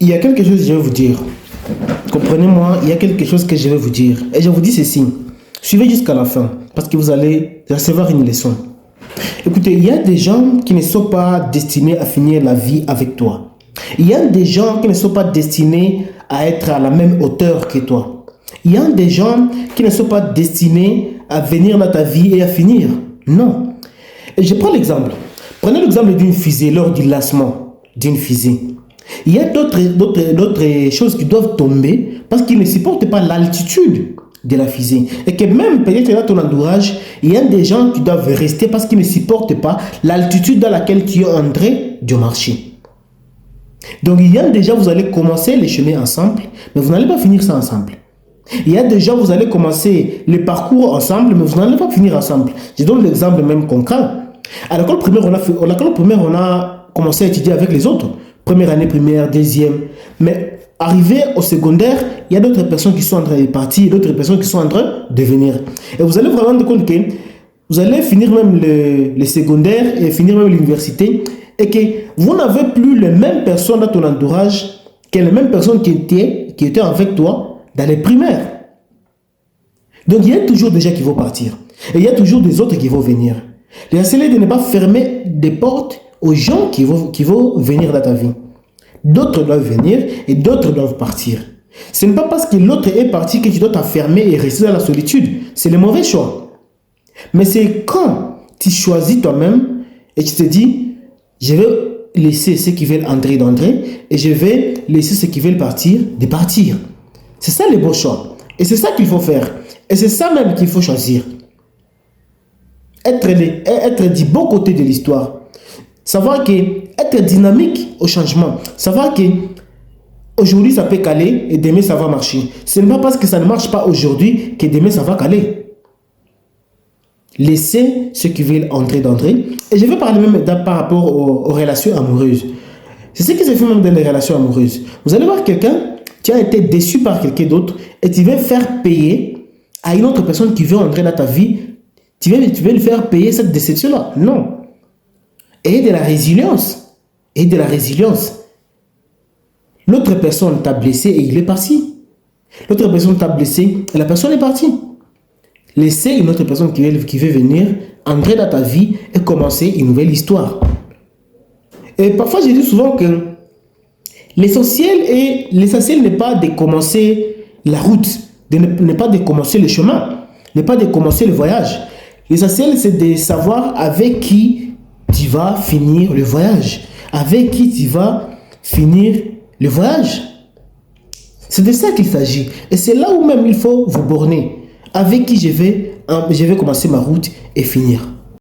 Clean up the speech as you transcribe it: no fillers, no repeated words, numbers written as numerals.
Il y a quelque chose que je vais vous dire. Comprenez-moi, il y a quelque chose que je vais vous dire. Et je vous dis ceci. Suivez jusqu'à la fin, parce que vous allez recevoir une leçon. Écoutez, il y a des gens qui ne sont pas destinés à finir la vie avec toi. Il y a des gens qui ne sont pas destinés à être à la même hauteur que toi. Il y a des gens qui ne sont pas destinés à venir dans ta vie et à finir. Non. Et je prends l'exemple. Prenez l'exemple d'une fusée lors du lancement d'une fusée. Il y a d'autres choses qui doivent tomber parce qu'ils ne supportent pas l'altitude de la fusée. Et que même peut-être dans ton entourage, il y a des gens qui doivent rester parce qu'ils ne supportent pas l'altitude dans laquelle tu es en train de marcher. Donc il y a des gens, vous allez commencer les chemins ensemble, mais vous n'allez pas finir ça ensemble. Il y a des gens, vous allez commencer le parcours ensemble, mais vous n'allez pas finir ensemble. Je donne l'exemple même concret. À l'école primaire, on a commencé à étudier avec les autres. Première année primaire, deuxième. Mais arrivé au secondaire, il y a d'autres personnes qui sont en train de partir, d'autres personnes qui sont en train de venir. Et vous allez vous rendre compte que vous allez finir même le secondaire et finir même l'université et que vous n'avez plus les mêmes personnes dans ton entourage que les mêmes personnes qui étaient avec toi dans les primaires. Donc il y a toujours des gens qui vont partir et il y a toujours des autres qui vont venir. L'essentiel est de ne pas fermer des portes aux gens qui vont venir dans ta vie. D'autres doivent venir et d'autres doivent partir. Ce n'est pas parce que l'autre est parti que tu dois t'enfermer et rester dans la solitude. C'est le mauvais choix. Mais c'est quand tu choisis toi-même et tu te dis, je vais laisser ceux qui veulent entrer d'entrer et je vais laisser ceux qui veulent partir de partir. C'est ça le bon choix. Et c'est ça qu'il faut faire. Et c'est ça même qu'il faut choisir. Être du bon côté de l'histoire. Savoir que être dynamique au changement. Savoir que aujourd'hui ça peut caler et demain ça va marcher. Ce n'est pas parce que ça ne marche pas aujourd'hui que demain ça va caler. Laissez ceux qui veulent d'entrer. Et je vais parler même par rapport aux relations amoureuses. C'est ce qui se fait même dans les relations amoureuses. Vous allez voir quelqu'un qui a été déçu par quelqu'un d'autre et tu veux faire payer à une autre personne qui veut entrer dans ta vie. Tu veux lui faire payer cette déception-là. Non. Et de la résilience. Et de la résilience. L'autre personne t'a blessé et il est parti. L'autre personne t'a blessé et la personne est partie. Laissez une autre personne qui veut venir entrer dans ta vie et commencer une nouvelle histoire. Et parfois, je dis souvent que l'essentiel n'est pas de commencer la route, n'est pas de commencer le chemin, n'est pas de commencer le voyage. L'essentiel, c'est de savoir avec qui tu vas finir le voyage. Avec qui tu vas finir le voyage. C'est de ça qu'il s'agit. Et c'est là où même il faut vous borner. Avec qui je vais commencer ma route et finir.